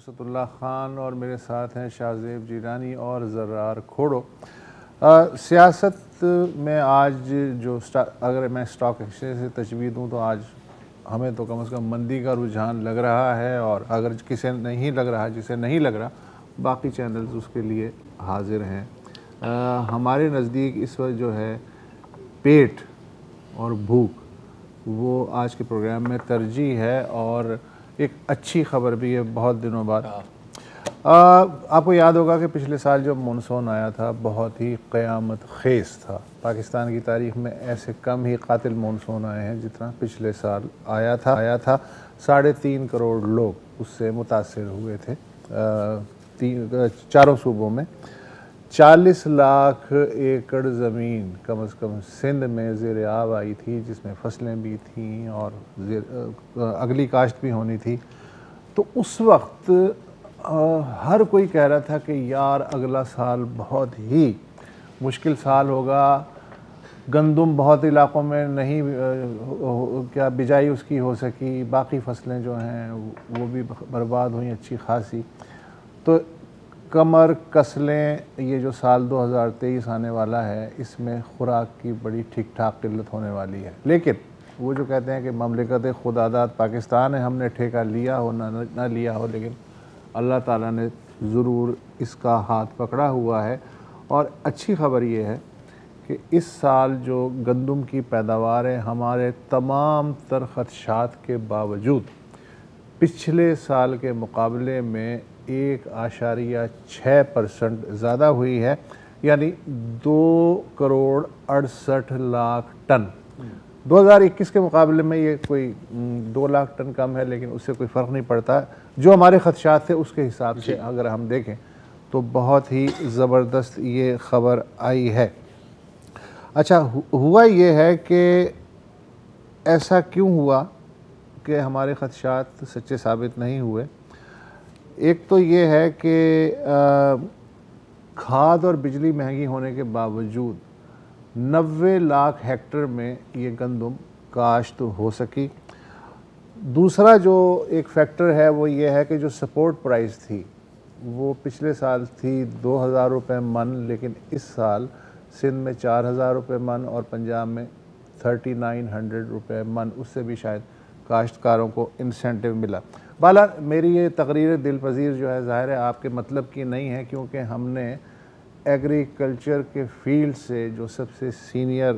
उसतुल्लाह ख़ान और मेरे साथ हैं शाहज़ेब जीलानी और ज़र्रार खोड़ो। सियासत में आज जो अगर मैं स्टॉक एक्सचेंज से तशबीह दूँ तो आज हमें तो कम से कम मंदी का रुझान लग रहा है, और अगर किसे नहीं लग रहा, जिसे नहीं लग रहा, बाकी चैनल्स उसके लिए हाजिर हैं। हमारे नज़दीक इस वक्त जो है पेट और भूख वो आज के प्रोग्राम में तरजीह है, और एक अच्छी ख़बर भी है बहुत दिनों बाद। आपको याद होगा कि पिछले साल जब मानसून आया था बहुत ही क़यामत ख़ेज़ था। पाकिस्तान की तारीख़ में ऐसे कम ही कातिल मानसून आए हैं जितना पिछले साल आया था। 3.5 करोड़ लोग उससे मुतासिर हुए थे। चारों सूबों में 40 लाख एकड़ ज़मीन कम से कम सिंध में ज़ेर आब आई थी, जिसमें फसलें भी थीं और अगली काश्त भी होनी थी। तो उस वक्त हर कोई कह रहा था कि यार अगला साल बहुत ही मुश्किल साल होगा, गंदम बहुत इलाक़ों में नहीं क्या बिजाई उसकी हो सकी, बाकी फसलें जो हैं वो भी बर्बाद हुई अच्छी खासी। तो कमर कस लें, ये जो साल 2023 आने वाला है इसमें खुराक की बड़ी ठीक ठाक किल्लत होने वाली है। लेकिन वो जो कहते हैं कि ममलिकत खुदादाद पाकिस्तान है, हमने ठेका लिया हो ना लिया हो, लेकिन अल्लाह ताला ने ज़रूर इसका हाथ पकड़ा हुआ है। और अच्छी ख़बर ये है कि इस साल जो गंदम की पैदावार है, हमारे तमाम तर ख़दशात के बावजूद पिछले साल के मुकाबले में 1.6% ज़्यादा हुई है, यानी 2 करोड़ 68 लाख टन। 2021 के मुकाबले में ये कोई 2 लाख टन कम है, लेकिन उससे कोई फ़र्क नहीं पड़ता। जो हमारे ख़दशात थे उसके हिसाब से अगर हम देखें तो बहुत ही ज़बरदस्त ये ख़बर आई है। अच्छा, हुआ ये है कि ऐसा क्यों हुआ कि हमारे ख़दशात सच्चे साबित नहीं हुए। एक तो ये है कि खाद और बिजली महंगी होने के बावजूद 90 लाख हेक्टेयर में ये गंदम काश्त हो सकी। दूसरा जो एक फैक्टर है वो ये है कि जो सपोर्ट प्राइस थी वो पिछले साल थी 2000 रुपये मन, लेकिन इस साल सिंध में 4000 रुपये मन और पंजाब में 3900 रुपये मन, उससे भी शायद काश्तकारों को इंसेंटिव मिला। बाला मेरी ये तकरीर दिल पजीर जो है ज़ाहिर है आपके मतलब की नहीं है, क्योंकि हमने एग्रीकल्चर के फील्ड से जो सबसे सीनियर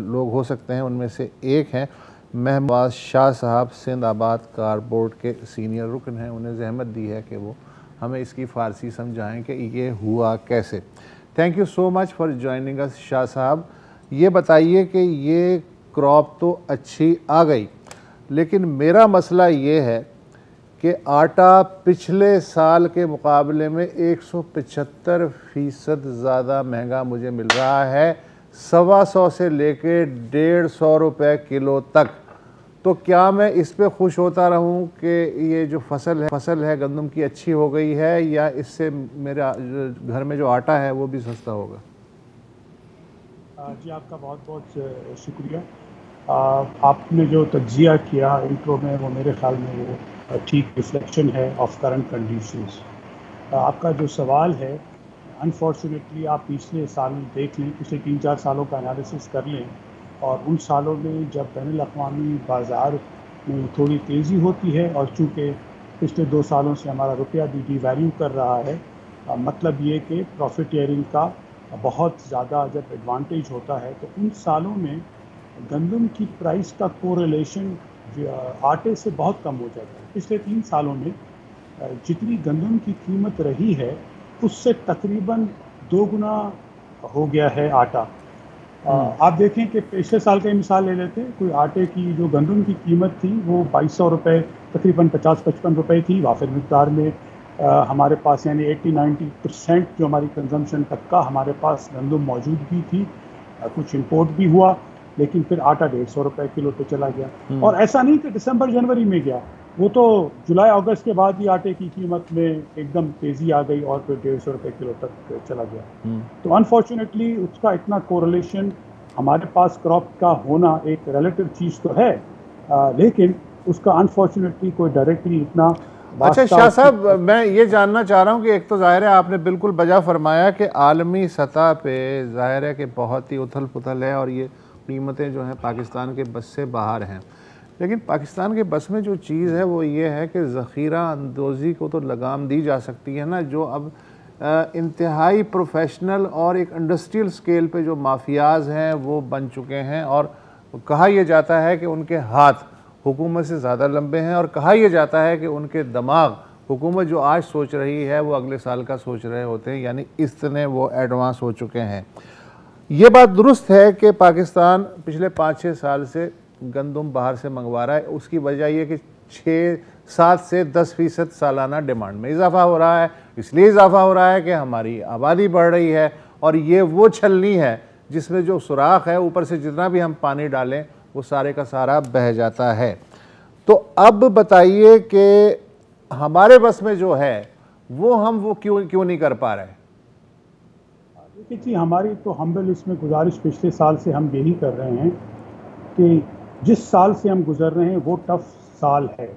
लोग हो सकते हैं उनमें से एक हैं महमूद शाह साहब, सिंध आबाद कार बोर्ड के सीनियर रुकन हैं। उन्हें जहमत दी है कि वो हमें इसकी फ़ारसी समझाएं कि ये हुआ कैसे। Thank you so much for joining us Shah साहब। ये बताइए कि ये क्रॉप तो अच्छी आ गई, लेकिन मेरा मसला ये है कि आटा पिछले साल के मुकाबले में 175% ज़्यादा महंगा मुझे मिल रहा है, 125 से लेके 150 रुपये किलो तक। तो क्या मैं इस पे खुश होता रहूं कि ये जो फसल है गंदम की अच्छी हो गई है, या इससे मेरा घर में जो आटा है वो भी सस्ता होगा? जी आपका बहुत बहुत शुक्रिया। आपने जो तज्जिया किया इंट्रो में वो मेरे ख्याल में वो ठीक रिफ्लेक्शन है ऑफ करंट कंडीशंस। आपका जो सवाल है, अनफॉर्चुनेटली आप पिछले साल देख लें, पिछले 3-4 सालों का एनालिसिस कर लें, और उन सालों में जब बैनुल अक़वामी बाज़ार में थोड़ी तेज़ी होती है, और चूँकि पिछले 2 सालों से हमारा रुपया भी डिवैल्यू कर रहा है, मतलब ये कि प्रॉफिटियरिंग का बहुत ज़्यादा जब एडवांटेज होता है, तो उन सालों में गंदम की प्राइस का कोरिलेशन आटे से बहुत कम हो जाता है। पिछले 3 सालों में जितनी गंदम की कीमत रही है उससे तकरीबन 2 गुना हो गया है आटा। आप देखें कि पिछले साल का मिसाल ले लेते हैं, कोई आटे की जो गंदम की कीमत थी वो 2200 रुपये, तकरीबन 50-55 रुपये थी वाफिर मिक़दार में। हमारे पास यानी 80-90% जो हमारी कंजम्पशन तक का हमारे पास गंदम मौजूद भी थी। कुछ इंपोर्ट भी हुआ, लेकिन फिर आटा 150 रुपये किलो पे चला गया। और ऐसा नहीं कि दिसंबर जनवरी में गया, वो तो जुलाई अगस्त के बाद ही आटे की कीमत में एकदम तेज़ी आ गई और फिर 150 रुपये किलो तक चला गया। तो अनफॉर्चुनेटली उसका इतना कोरिलेशन हमारे पास क्रॉप का होना एक रिलेटिव चीज़ तो है, लेकिन उसका अनफॉर्चुनेटली कोई डायरेक्टली इतना अच्छा शाह साहब, मैं ये जानना चाह रहा हूँ कि एक तो ज़ाहिर है आपने बिल्कुल बजा फरमाया कि आलमी सतह पे ज़ाहिर है कि बहुत ही उथल पुथल है और ये कीमतें जो हैं पाकिस्तान के बस से बाहर हैं, लेकिन पाकिस्तान के बस में जो चीज़ है वो ये है कि ज़ख़ीरा अंदोज़ी को तो लगाम दी जा सकती है ना, जो अब इंतहाई प्रोफेशनल और एक इंडस्ट्रियल स्केल पे जो माफियाज़ हैं वो बन चुके हैं, और कहा यह जाता है कि उनके हाथ हुकूमत से ज़्यादा लंबे हैं, और कहा यह जाता है कि उनके दिमाग हुकूमत जो आज सोच रही है वो अगले साल का सोच रहे होते हैं, यानी इतने वो एडवांस हो चुके हैं। ये बात दुरुस्त है कि पाकिस्तान पिछले 5-6 साल से गंदम बाहर से मंगवा रहा है, उसकी वजह यह कि 6-7 से 10% सालाना डिमांड में इजाफा हो रहा है। इसलिए इजाफा हो रहा है कि हमारी आबादी बढ़ रही है, और ये वो छलनी है जिसमें जो सुराख है ऊपर से जितना भी हम पानी डालें वो सारे का सारा बह जाता है। तो अब बताइए कि हमारे बस में जो है वो क्यों नहीं कर पा रहे? देखिए जी, हमारी तो हम्बल इसमें गुजारिश पिछले साल से हम यही कर रहे हैं कि जिस साल से हम गुजर रहे हैं वो टफ साल है,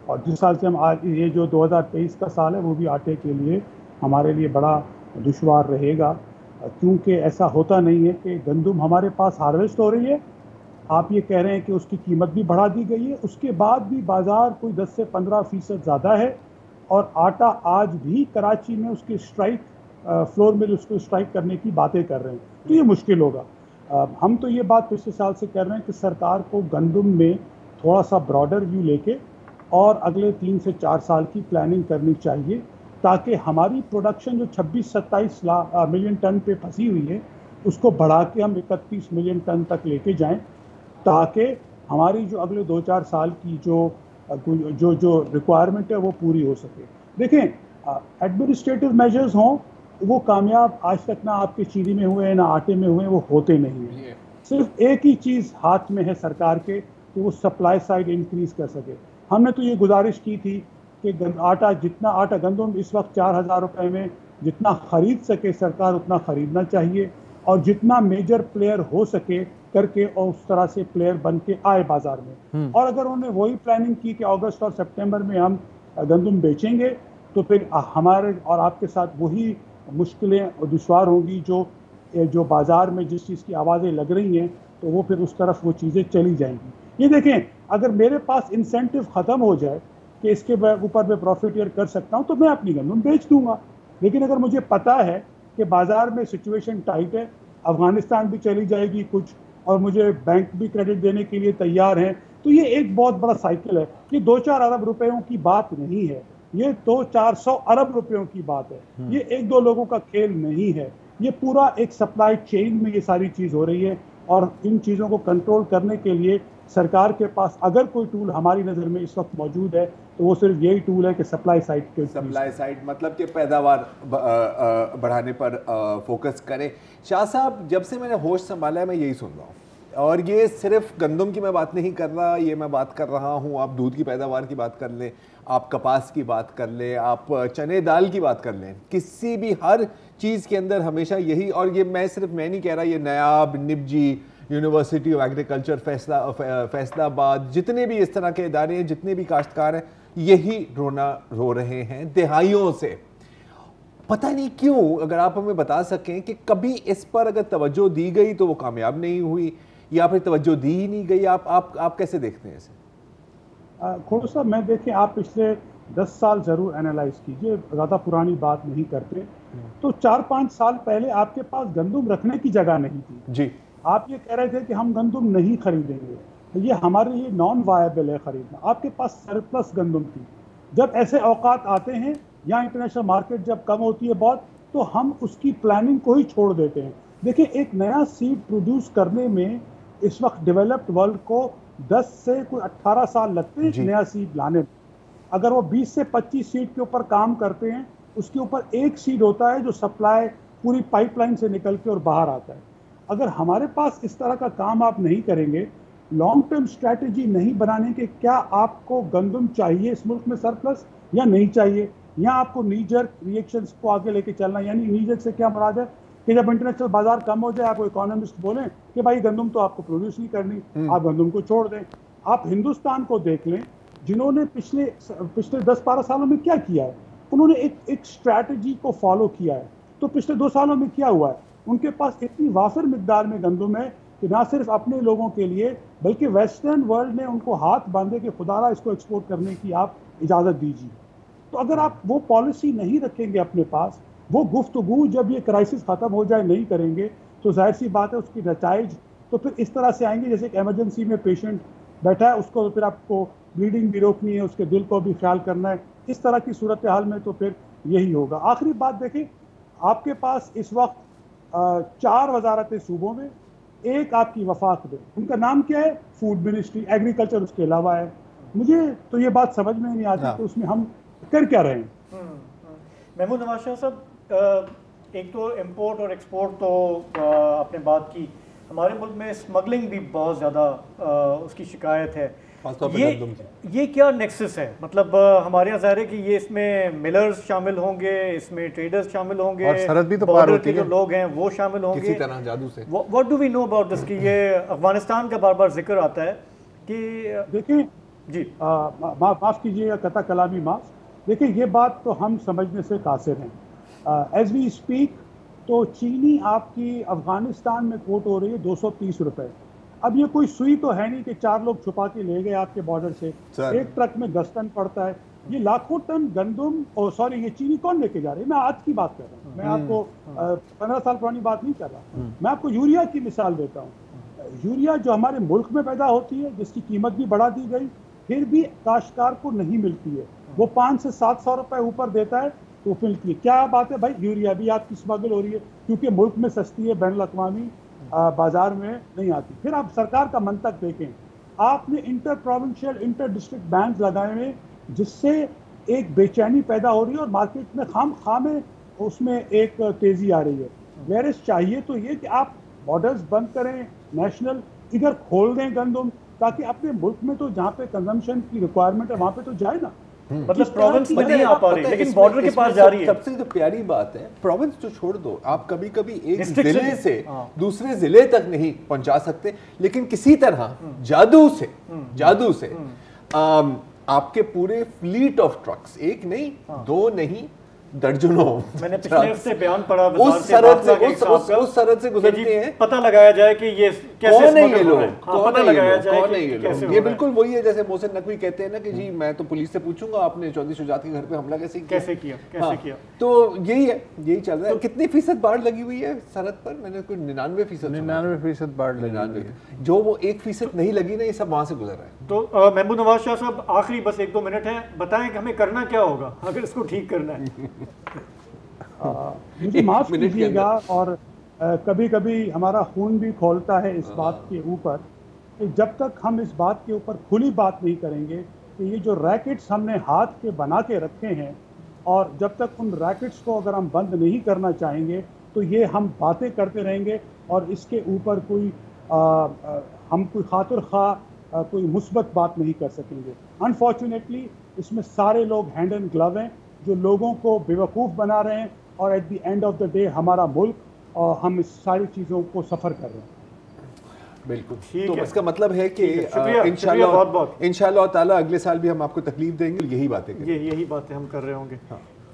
और जिस साल से हम आज ये जो 2023 का साल है वो भी आटे के लिए हमारे लिए बड़ा दुश्वार रहेगा, क्योंकि ऐसा होता नहीं है कि गंदम हमारे पास हार्वेस्ट हो रही है, आप ये कह रहे हैं कि उसकी कीमत भी बढ़ा दी गई है, उसके बाद भी बाज़ार कोई 10 से 15% ज़्यादा है, और आटा आज भी कराची में उसकी स्ट्राइक फ्लोर मिल उसको स्ट्राइक करने की बातें कर रहे हैं, तो ये मुश्किल होगा। हम तो ये बात पिछले साल से कर रहे हैं कि सरकार को गंदम में थोड़ा सा ब्रॉडर व्यू लेके और अगले 3 से 4 साल की प्लानिंग करनी चाहिए, ताकि हमारी प्रोडक्शन जो 26-27 मिलियन टन पे फंसी हुई है उसको बढ़ा के हम 31 मिलियन टन तक लेके जाएं, ताकि हमारी जो अगले 2-4 साल की जो रिक्वायरमेंट है वो पूरी हो सके। देखें, एडमिनिस्ट्रेटिव मेजर्स हों वो कामयाब आज तक ना आपके चीनी में हुए ना आटे में हुए, वो होते नहीं हैं। सिर्फ एक ही चीज़ हाथ में है सरकार के कि वो सप्लाई साइड इंक्रीज कर सके। हमने तो ये गुजारिश की थी कि जितना आटा गंदम इस वक्त 4,000 रुपये में जितना खरीद सके सरकार उतना खरीदना चाहिए, और जितना मेजर प्लेयर हो सके करके और उस तरह से प्लेयर बन के आए बाजार में। और अगर उन्होंने वही प्लानिंग की कि अगस्त और सितंबर में हम गंदम बेचेंगे, तो फिर हमारे और आपके साथ वही मुश्किलें और दुश्वार होंगी जो बाजार में जिस चीज़ की आवाज़ें लग रही हैं, तो वो फिर उस तरफ वो चीज़ें चली जाएंगी। ये देखें, अगर मेरे पास इंसेंटिव ख़त्म हो जाए कि इसके ऊपर मैं प्रॉफिट कर सकता हूँ तो मैं अपनी गंदम बेच दूंगा, लेकिन अगर मुझे पता है कि बाज़ार में सिचुएशन टाइट है, अफगानिस्तान भी चली जाएगी कुछ, और मुझे बैंक भी क्रेडिट देने के लिए तैयार हैं, तो ये एक बहुत बड़ा साइकिल है। ये 2-4 अरब रुपयों की बात नहीं है, ये 200-400 अरब रुपयों की बात है। ये 1-2 लोगों का खेल नहीं है, ये पूरा एक सप्लाई चेन में ये सारी चीज़ हो रही है, और इन चीज़ों को कंट्रोल करने के लिए सरकार के पास अगर कोई टूल हमारी नज़र में इस वक्त मौजूद है तो वो सिर्फ यही टूल है कि सप्लाई साइड के सप्लाई साइड मतलब कि पैदावार बढ़ाने पर फोकस करें। शाह साहब, जब से मैंने होश संभाला है मैं यही सुन रहा हूँ, और ये सिर्फ गंदम की मैं बात नहीं कर रहा, ये मैं बात कर रहा हूँ, आप दूध की पैदावार की बात कर लें, आप कपास की बात कर लें, आप चने दाल की बात कर लें, किसी भी हर चीज़ के अंदर हमेशा यही, और ये मैं नहीं कह रहा, ये नायाब, निब्जी, यूनिवर्सिटी ऑफ एग्रीकल्चर फैसलाबाद, जितने भी इस तरह के इदारे हैं, जितने भी काश्तकार हैं, यही रोना रो रहे हैं दिहाइयों से। पता नहीं क्यों, अगर आप हमें बता सकें कि कभी इस पर अगर तवज्जो दी गई तो वो कामयाब नहीं हुई, या फिर तवज्जो दी ही नहीं गई। आप कैसे देखते हैं इसे? खोड़ू साहब, मैं देखें, आप पिछले 10 साल ज़रूर एनालाइज कीजिए, ज़्यादा पुरानी बात नहीं करते, तो 4-5 साल पहले आपके पास गंदम रखने की जगह नहीं थी जी। आप ये कह रहे थे कि हम गंदम नहीं खरीदेंगे, ये हमारे लिए नॉन वायबल है खरीदना। आपके पास सरप्लस गंदम थी। जब ऐसे औकात आते हैं या इंटरनेशनल मार्केट जब कम होती है बहुत, तो हम उसकी प्लानिंग को ही छोड़ देते हैं। देखिए, एक नया सीड प्रोड्यूस करने में इस वक्त डेवलप्ड वर्ल्ड को 10 से कोई 18 साल लगते हैं नया सीड लाने में। अगर वो 20 से 25 सीड के ऊपर काम करते हैं, उसके ऊपर एक सीड होता है जो सप्लाई पूरी पाइपलाइन से निकल के और बाहर आता है। अगर हमारे पास इस तरह का काम आप नहीं करेंगे, लॉन्ग टर्म स्ट्रैटेजी नहीं बनाने के, क्या आपको गंदम चाहिए इस मुल्क में सरप्लस या नहीं चाहिए, या आपको नीजर रिएक्शंस को आगे लेके चलना। यानी नीजर से क्या मुराद है कि जब इंटरनेशनल बाजार कम हो जाए, आपको इकोनॉमिस्ट बोलें कि भाई गंदम तो आपको प्रोड्यूस नहीं करनी, आप गंदम को छोड़ दें। आप हिंदुस्तान को देख लें, जिन्होंने पिछले 10-12 सालों में क्या किया है, उन्होंने एक स्ट्रैटेजी को फॉलो किया है। तो पिछले 2 सालों में क्या हुआ है, उनके पास इतनी वाफिर मिकदार में गंदम है कि ना सिर्फ अपने लोगों के लिए बल्कि वेस्टर्न वर्ल्ड ने उनको हाथ बांधे कि खुदारा इसको एक्सपोर्ट करने की आप इजाज़त दीजिए। तो अगर आप वो पॉलिसी नहीं रखेंगे अपने पास, वो गुफ्तगू जब ये क्राइसिस ख़त्म हो जाए नहीं करेंगे, तो जाहिर सी बात है उसकी नताइज तो फिर इस तरह से आएंगे जैसे एक एमरजेंसी में पेशेंट बैठा है, उसको फिर आपको ब्लीडिंग भी रोकनी है, उसके दिल को भी ख्याल करना है। इस तरह की सूरत हाल में तो फिर यही होगा। आखिरी बात देखें, आपके पास इस वक्त 4 वजारतें सूबों में, एक आपकी वफाक में, उनका नाम क्या है? फूड मिनिस्ट्री, एग्रीकल्चर उसके अलावा है। मुझे तो ये बात समझ में नहीं आती कि उसमें हम कर क्या रहे हैं। महमूद नवाज शाह साहब, एक तो इम्पोर्ट और एक्सपोर्ट तो आपने बात की, हमारे मुल्क में स्मगलिंग भी बहुत ज़्यादा उसकी शिकायत है। ये क्या नेक्सस है? मतलब हमारे यहाँ ज़ाहिर है कि ये इसमें मिलर्स शामिल होंगे, इसमें ट्रेडर्स शामिल होंगे, और सरहद भी तो पार बॉर्डर होती के जो लोग हैं वो शामिल होंगे किसी तरह जादू से। What do we know about this कि ये अफगानिस्तान का बार बार जिक्र आता है कि देखिए जी माफ़ कीजिएगा, कता कलामी माफ़। देखिए ये बात तो हम समझने से कासिर हैं। एज वी स्पीक तो चीनी आपकी अफगानिस्तान में कोट हो रही है 230 रुपए। अब ये कोई सुई तो है नहीं कि 4 लोग छुपा के ले गए आपके बॉर्डर से। एक ट्रक में 10 टन पड़ता है, ये लाखों टन गंदम, और सॉरी ये चीनी कौन लेके जा रही है? मैं आज की बात कर रहा हूँ, मैं आपको 15 साल पुरानी बात नहीं कर रहा। मैं आपको यूरिया की मिसाल देता हूँ। यूरिया जो हमारे मुल्क में पैदा होती है, जिसकी कीमत भी बढ़ा दी गई, फिर भी काश्तकार को नहीं मिलती है। वो 500 से 700 रुपए ऊपर देता है तो मिलती है। क्या बात है भाई, यूरिया भी आपकी स्मगल हो रही है क्योंकि मुल्क में सस्ती है, बैनुल अक़वामी बाजार में नहीं आती। फिर आप सरकार का मंतक देखें, आपने inter provincial inter district band लगाए हुए जिससे एक बेचैनी पैदा हो रही है और मार्केट में खाम उसमें एक तेजी आ रही है। वेरस चाहिए तो ये कि आप बॉर्डर्स बंद करें, नेशनल इधर खोल दें गंदम, ताकि अपने मुल्क में तो जहाँ पे कंजम्पशन की रिक्वायरमेंट है वहाँ पे तो जाए ना। मतलब प्रोविंस में नहीं आ पा रही लेकिन बॉर्डर के पास जा रही है। सबसे जो प्यारी बात है, प्रोविंस तो छोड़ दो, आप कभी कभी एक जिले से दूसरे जिले तक नहीं पहुंचा सकते, लेकिन किसी तरह जादू से आपके पूरे फ्लीट ऑफ ट्रक्स, एक नहीं, 2 नहीं, दर्जनों, मैंने पिछले हफ्ते बयान पढ़ा उस सरहद से गुजरते हैं। पता लगाया जाए कि ये कैसे कौन है ये लोग, पता लगाया जाए कि कैसे। ये बिल्कुल वही है जैसे मोहसिन नकवी कहते हैं ना कि जी मैं तो पुलिस से पूछूंगा आपने चौधरी शुजात के घर पे हमला कैसे किया। तो यही चल रहा है। कितनी फीसद बाढ़ लगी हुई है सरहद पर? मैंने कोई 99% बाढ़ लगी है। जो वो 1% नहीं लगी ना, ये सब वहां से गुजर रहा है। तो महमूद नवाज शाह साहब, आखिरी बस 1-2 मिनट है, बताएं कि हमें करना क्या होगा अगर इसको ठीक करना है। मुझे माफ़ कीजिएगा, और कभी कभी हमारा खून भी खोलता है इस बात के ऊपर कि जब तक हम इस बात के ऊपर खुली बात नहीं करेंगे कि ये जो रैकेट्स हमने हाथ के बना के रखे हैं, और जब तक उन रैकेट्स को अगर हम बंद नहीं करना चाहेंगे तो ये हम बातें करते रहेंगे और इसके ऊपर हम कोई खातिर खा कोई मुस्बत बात नहीं कर सकेंगे। अनफॉर्चुनेटली इसमें सारे लोग हैंड एंड ग्लव हैं जो लोगों को बेवकूफ़ बना रहे हैं, और at the end of the day हमारा मुल्क और हम इस सारी चीज़ों को सफ़र कर रहे हैं। बिल्कुल, तो इसका मतलब है कि इंशाल्लाह ताला अगले साल भी हम आपको तकलीफ देंगे, यही बातें हम कर रहे होंगे।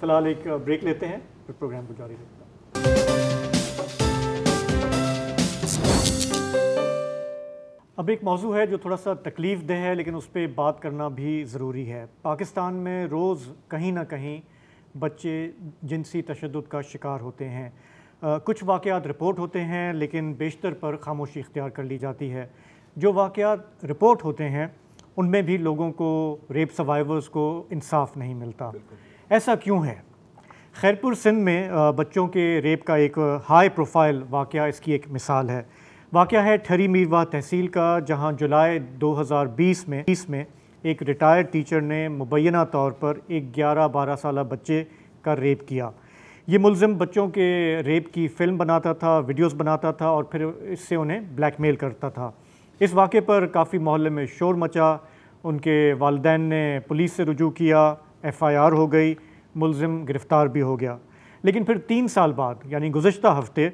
फिलहाल एक ब्रेक लेते हैं, फिर प्रोग्राम को जारी रखते हैं। अब एक मौजू है जो थोड़ा सा तकलीफ देह है, लेकिन उस पर बात करना भी ज़रूरी है। पाकिस्तान में रोज़ कहीं ना कहीं बच्चे जिनसी तशद्दुद का शिकार होते हैं। कुछ वाक़यात रिपोर्ट होते हैं लेकिन बेशतर पर खामोशी इख्तियार कर ली जाती है। जो वाक़यात रिपोर्ट होते हैं उनमें भी लोगों को, रेप सर्वाइवर्स को इंसाफ नहीं मिलता। ऐसा क्यों है? खैरपुर सिंध में बच्चों के रेप का एक हाई प्रोफाइल वाक़या इसकी एक मिसाल है। वाक़या है ठरी मीरवा तहसील का, जहां जुलाई 2020 में एक रिटायर्ड टीचर ने मुबैना तौर पर एक 11-12 साल बच्चे का रेप किया। ये मुलज़िम बच्चों के रेप की फ़िल्म बनाता था, वीडियोस बनाता था और फिर इससे उन्हें ब्लैकमेल करता था। इस वाक़े पर काफ़ी मोहल्ले में शोर मचा। उनके वालिदैन ने पुलिस से रुजू किया, FIR हो गई, मुलज़िम गिरफ़्तार भी हो गया। लेकिन फिर 3 साल बाद यानी गुज़श्ता हफ़्ते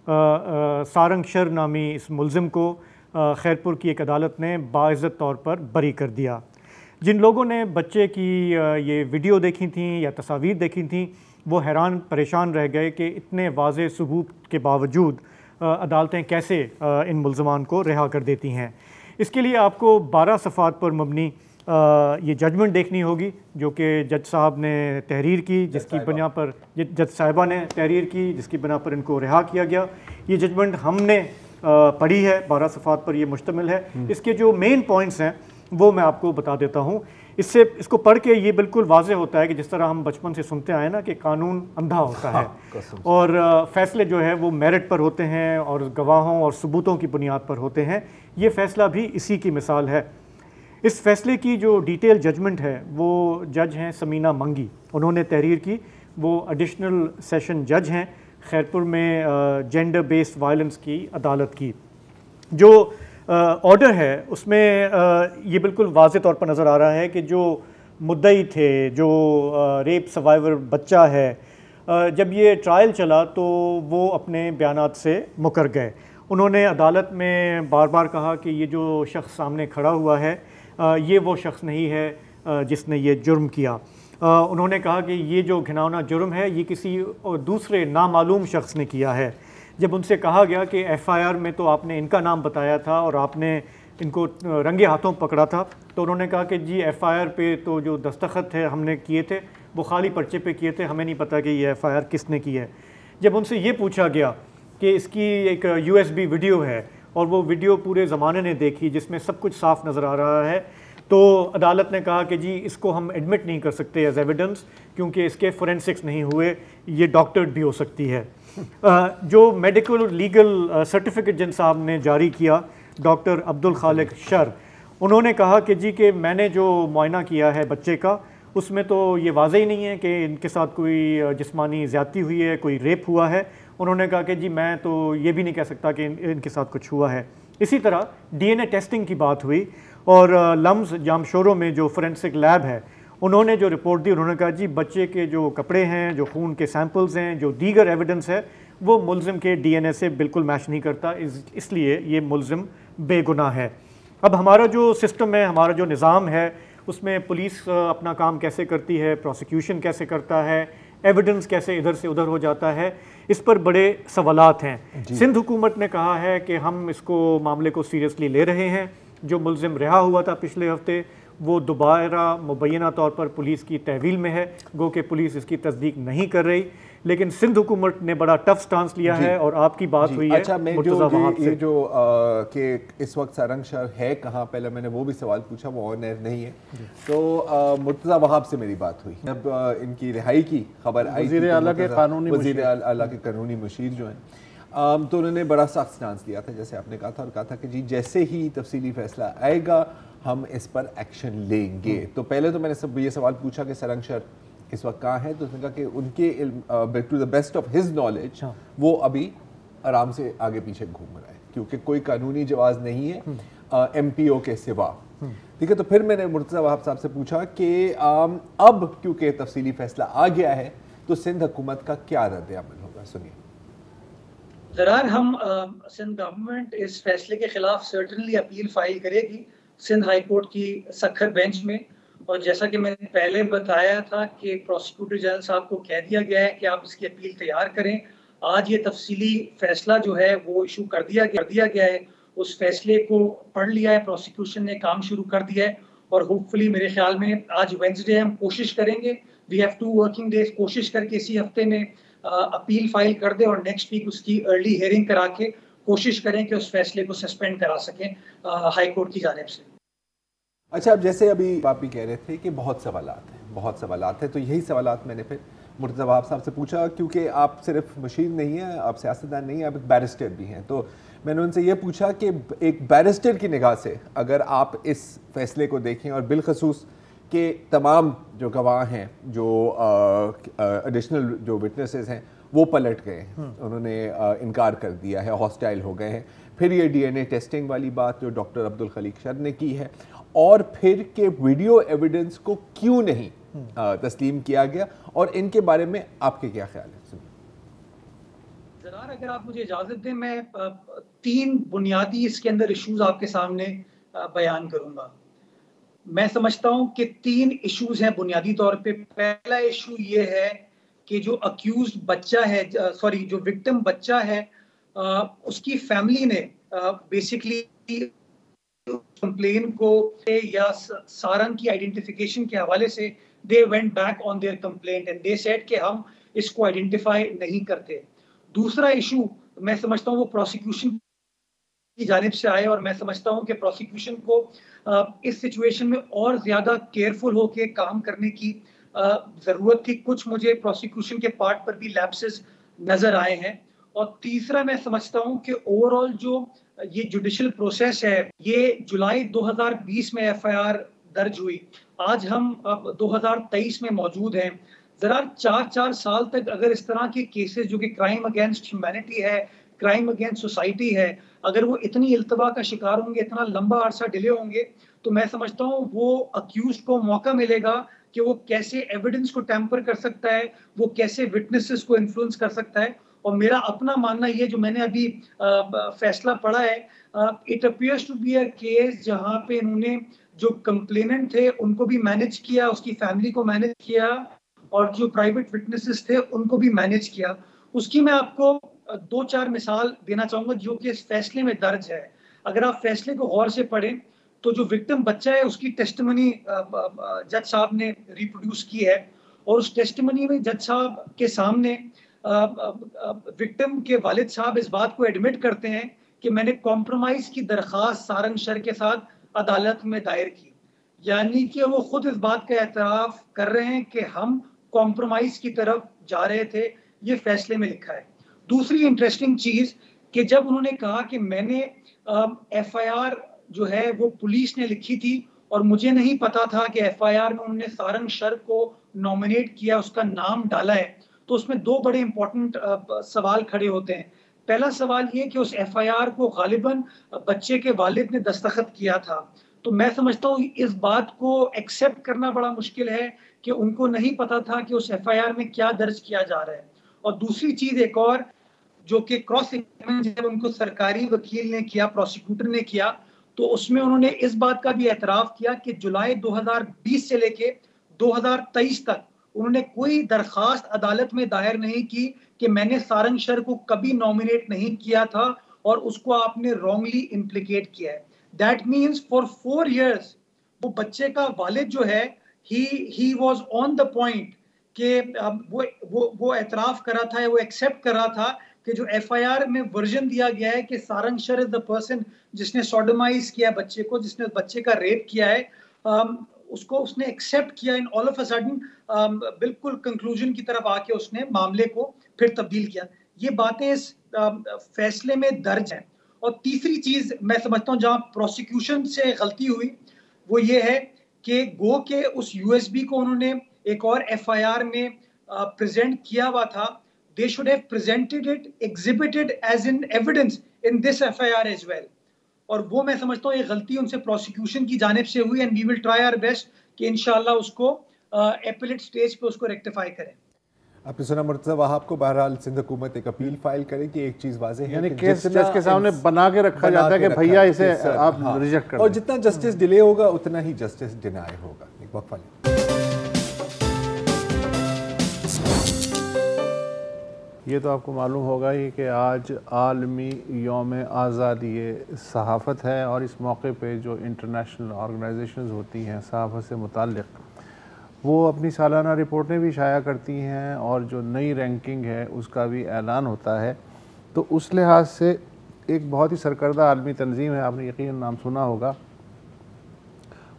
सारंग शर नामी इस मुलज़िम को खैरपुर की एक अदालत ने बाइज़्ज़त तौर पर बरी कर दिया। जिन लोगों ने बच्चे की ये वीडियो देखी थी या तस्वीर देखी थी वो हैरान परेशान रह गए कि इतने वाज़े सबूत के बावजूद अदालतें कैसे इन मुल्ज़मान को रिहा कर देती हैं। इसके लिए आपको 12 सफ़ात पर मबनी ये जजमेंट देखनी होगी जो कि जज साहब ने तहरीर की, जिसकी बिना पर जज साहिबा ने तहरीर की, जिसकी बिना पर इनको रिहा किया गया। ये जजमेंट हमने पढ़ी है, 12 सफ़ात पर ये मुश्तमिल है। इसके जो मेन पॉइंट्स हैं वो मैं आपको बता देता हूँ। इसको पढ़ के ये बिल्कुल वाज़े होता है कि जिस तरह हम बचपन से सुनते आए ना कि कानून अंधा होता है और फ़ैसले जो है वो मेरिट पर होते हैं और गवाहों और सबूतों की बुनियाद पर होते हैं। ये फ़ैसला भी इसी की मिसाल है। इस फ़ैसले की जो डिटेल जजमेंट है वो जज हैं समीना मंगी, उन्होंने तहरीर की। वो एडिशनल सेशन जज हैं खैरपुर में जेंडर बेस्ड वायलेंस की अदालत की। जो ऑर्डर है उसमें ये बिल्कुल वाज़े तौर पर नज़र आ रहा है कि जो मुद्दई थे, जो रेप सर्वाइवर बच्चा है, जब ये ट्रायल चला तो वो अपने बयानात से मुकर गए। उन्होंने अदालत में बार बार कहा कि ये जो शख्स सामने खड़ा हुआ है ये वो शख्स नहीं है जिसने ये जुर्म किया। उन्होंने कहा कि ये जो घिनौना जुर्म है ये किसी दूसरे नामालूम शख्स ने किया है। जब उनसे कहा गया कि एफआईआर में तो आपने इनका नाम बताया था और आपने इनको रंगे हाथों पकड़ा था, तो उन्होंने कहा कि जी एफआईआर पे तो जो दस्तखत है हमने किए थे वो खाली पर्चे पे किए थे, हमें नहीं पता कि ये एफआईआर किसने की है। जब उनसे ये पूछा गया कि इसकी एक यूएसबी वीडियो है और वो वीडियो पूरे ज़माने ने देखी जिसमें सब कुछ साफ नज़र आ रहा है, तो अदालत ने कहा कि जी इसको हम एडमिट नहीं कर सकते एज एविडेंस क्योंकि इसके फोरेंसिक्स नहीं हुए, ये डॉक्टर्ड भी हो सकती है। जो मेडिकल लीगल सर्टिफिकेट जिन साहब ने जारी किया, डॉक्टर अब्दुल खालिक शर, उन्होंने कहा कि जी कि मैंने जो मुआयना किया है बच्चे का उसमें तो ये वाज़ेह ही नहीं है कि इनके साथ कोई जिस्मानी ज़्यादती हुई है, कोई रेप हुआ है। उन्होंने कहा कि जी मैं तो ये भी नहीं कह सकता कि इनके साथ कुछ हुआ है। इसी तरह डीएनए टेस्टिंग की बात हुई और लम्स जामशोरों में जो फोरेंसिक लैब है उन्होंने जो रिपोर्ट दी, उन्होंने कहा जी बच्चे के जो कपड़े हैं, जो खून के सैंपल्स हैं, जो दीगर एविडेंस है वो मुल्ज़िम के डीएनए से बिल्कुल मैच नहीं करता, इसलिए ये मुल्ज़िम बेगुनाह है। अब हमारा जो सिस्टम है, हमारा जो निज़ाम है, उसमें पुलिस अपना काम कैसे करती है, प्रोसिक्यूशन कैसे करता है, एविडेंस कैसे इधर से उधर हो जाता है, इस पर बड़े सवालात हैं। सिंध हुकूमत ने कहा है कि हम इसको मामले को सीरियसली ले रहे हैं। जो मुल्ज़िम रिहा हुआ था पिछले हफ्ते वो दोबारा मुबैना तौर पर पुलिस की तहवील में है, गो कि पुलिस इसकी तस्दीक नहीं कर रही, लेकिन सिंध हुकूमत ने बड़ा टफ स्टांस लिया है और आपकी बात हुई है। अच्छा, मैं ये जो कि इस वक्त सारंग शर है कहाँ, पहले मैंने वो भी सवाल पूछा, वो ऑन एयर नहीं है, तो मुर्तज़ा वहाब से मेरी बात हुई जब इनकी रिहाई की खबर आई, वज़ीर आला के कानूनी मुशीर जो हैं, तो उन्होंने बड़ा सख्त स्टांस लिया था जैसे आपने कहा था, और कहा था कि जी जैसे ही तफसीली फैसला आएगा हम इस पर एक्शन लेंगे। तो पहले तो मैंने सब ये सवाल पूछा कि सारंग शर इस वक्त कहाँ है, तो उसने कहा कि उनके to the best of his knowledge वो अभी आराम से आगे पीछे घूम रहा है क्योंकि कोई कानूनी जवाज़ नहीं है एमपीओ के सिवा। ठीक है, तो फिर मैंने मुर्तज़ा वहाब साहब से पूछा कि अब क्योंकि तफसीली फैसला आ गया है तो सिंध हुकूमत का क्या रद्द अमल होगा, सुनिए। ज़रार हम सिंध गवर्नमेंट इस फैसले के खिलाफ सर्टनली अपील फाइल करेगी सिंध हाई कोर्ट की सख्त बेंच में, और जैसा कि मैंने पहले बताया था कि प्रोसिक्यूटर जनरल साहब को कह दिया गया है कि आप इसकी अपील तैयार करें। आज ये तफसीली फैसला जो है वो इशू कर दिया गया है, उस फैसले को पढ़ लिया है, प्रोसिक्यूशन ने काम शुरू कर दिया है और होपफुली मेरे ख्याल में आज वेंसडे हम कोशिश करेंगे, वी हैव 2 वर्किंग डेज, कोशिश करके इसी हफ्ते में अपील फाइल कर दे और नेक्स्ट वीक उसकी अर्ली हियरिंग करा के कोशिश करें कि उस फैसले को सस्पेंड करा सकें हाई कोर्ट की जानिब से। अच्छा, अब जैसे अभी आप भी कह रहे थे कि बहुत सवालात हैं, तो यही सवालात मैंने फिर मुर्तज़ा वहाब साहब से पूछा क्योंकि आप सिर्फ मशीर नहीं हैं, आप सियासतदान नहीं हैं, आप एक बैरिस्टर भी हैं। तो मैंने उनसे ये पूछा कि एक बैरिस्टर की निगाह से अगर आप इस फैसले को देखें और बिलखसूस कि तमाम जो गवाह हैं, जो एडिशनल जो विटनेसेस हैं वो पलट गए हैं, उन्होंने इनकार कर दिया है, हॉस्टाइल हो गए हैं, फिर ये डीएनए टेस्टिंग वाली बात जो डॉक्टर अब्दुल खलीक शर ने की है, और फिर के वीडियो एविडेंस को क्यों नहीं तस्लीम किया गया, और इनके बारे में आपके क्या ख्याल है? ज़रार अगर आप मुझे इजाज़त दें मैं 3 बुनियादी इसके अंदर इश्यूज आपके सामने बयान करूंगा। मैं समझता हूं कि 3 इश्यूज हैं बुनियादी तौर पे। पहला इशू ये है कि जो अक्यूज्ड बच्चा है, सॉरी जो विक्टिम बच्चा है, उसकी फैमिली ने बेसिकली कंप्लेन को या सारंग की आइडेंटिफिकेशन के हवाले से they went back on their complaint and they said कि हम इसको आइडेंटिफाई नहीं करते। दूसरा इशू मैं समझता हूँ वो प्रोसिक्यूशन की जानिब से आए, और मैं समझता हूँ कि प्रोसिक्यूशन को इस सिचुएशन में और ज्यादा केयरफुल होकर काम करने की जरूरत थी। कुछ मुझे प्रोसिक्यूशन के पार्ट पर भी लैप्सेस नजर आए हैं। और तीसरा मैं समझता हूँ कि ओवरऑल जो ये जुडिशियल प्रोसेस है, ये जुलाई 2020 में एफआईआर दर्ज हुई, आज हम अब 2023 में मौजूद हैं। जरा 4 साल तक अगर इस तरह के केसेस जो कि क्राइम अगेंस्ट ह्यूमैनिटी है, क्राइम अगेंस्ट सोसाइटी है, अगर वो इतनी इल्तवा का शिकार होंगे, इतना लंबा अरसा डिले होंगे, तो मैं समझता हूँ वो अक्यूज को मौका मिलेगा कि वो कैसे एविडेंस को टेम्पर कर सकता है, वो कैसे विटनेसेस को इन्फ्लुएंस कर सकता है। और मेरा अपना मानना ये, जो मैंने अभी फैसला पढ़ा है, it appears to be a case जहाँ पे इन्होंने जो कंप्लेनेंट थे उनको भी मैनेज किया, उसकी फैमिली को मैनेज किया, और जो प्राइवेट विटनेसेस थे उनको भी मैनेज किया। उसकी मैं आपको 2-4 मिसाल देना चाहूंगा जो कि इस फैसले में दर्ज है। अगर आप फैसले को गौर से पढ़ें तो जो विक्टिम बच्चा है उसकी टेस्टिमनी जज साहब ने रिप्रोड्यूस की है, और उस टेस्टिमनी में जज साहब के सामने विक्टिम के वालिद साहब इस बात को एडमिट करते हैं कि मैंने कॉम्प्रोमाइज की दरखास्त सारंग शर के साथ अदालत में दायर की। यानी कि वो खुद इस बात का एतराफ कर रहे हैं कि हम कॉम्प्रोमाइज की तरफ जा रहे थे। ये फैसले में लिखा है। दूसरी इंटरेस्टिंग चीज कि जब उन्होंने कहा कि मैंने एफआईआर जो है वो पुलिस ने लिखी थी और मुझे नहीं पता था कि एफआईआर में उन्होंने सारंग शर को नॉमिनेट किया, उसका नाम डाला है, तो उसमें 2 बड़े इंपॉर्टेंट सवाल खड़े होते हैं। पहला सवाल ये कि उस एफआईआर को गालिबन बच्चे के वालिद ने दस्तखत किया था, तो मैं समझता हूँ इस बात को एक्सेप्ट करना बड़ा मुश्किल है कि उनको नहीं पता था कि उस एफआईआर में क्या दर्ज किया जा रहा है। और दूसरी चीज एक और, जो कि क्रॉस एग्जामिनेशन जब उनको सरकारी वकील ने किया, प्रोसिक्यूटर ने किया, तो उसमें उन्होंने इस बात का भी एतराफ किया कि जुलाई 2020 से लेके 2023 तक उन्होंने कोई दरखास्त अदालत में दायर नहीं की कि मैंने सारंग शर को कभी नॉमिनेट नहीं किया था और उसको आपने रॉन्गली इम्प्लीकेट किया है। दैट मीन्स फॉर 4 years वो बच्चे का वालिद जो है he was on the point कि वो एतराफ कर रहा था, वो एक्सेप्ट कर रहा था कि जो एफआईआर में वर्जन दिया गया है कि Sarang sir is the person जिसने सोडोमाइज किया बच्चे को, जिसने बच्चे का रेप किया है, उसको उसने एक्सेप्ट किया। In all of a sudden बिल्कुल कंक्लूजन की तरफ आके उसने मामले को फिर तब्दील किया। ये बातें इस फैसले में दर्ज हैं। और तीसरी चीज मैं समझता हूँ जहां प्रोसिक्यूशन से गलती हुई वो ये है कि गो के उस यूएसबी को उन्होंने एक और एफआईआर में प्रेजेंट किया हुआ था। They should have presented it, exhibited as in evidence in this FIR as well. और वो मैं समझता हूँ ये गलती उनसे प्रोसिक्यूशन की जानिब से हुई, and we will try our best कि इंशाल्लाह उसको एपेलेट स्टेज पे उसको रेक्टिफाई करें। आपने सुना मुर्तज़ा वहाब को। बहरहाल सिंध हुकूमत एक अपील फाइल करे कि एक चीज़ वाज़ेह है, यानी केस जज के सामने बना के रखा जाता है कि भैया इसे आप रिजेक्ट कर दें, और जितना जस्टिस डिले होगा उतना ही जस्टिस डिनाई होगा। एक वक्फा लें। ये तो आपको मालूम होगा ही कि आज आलमी यौम आज़ादी सहाफ़त है, और इस मौके पे जो इंटरनेशनल ऑर्गेनाइजेशंस होती हैं सहाफ़त से मुताल्लिक़, वो अपनी सालाना रिपोर्टें भी शाया करती हैं, और जो नई रैंकिंग है उसका भी ऐलान होता है। तो उस लिहाज से एक बहुत ही सरकर्दा आलमी तंजीम है, आपने यकीन नाम सुना होगा,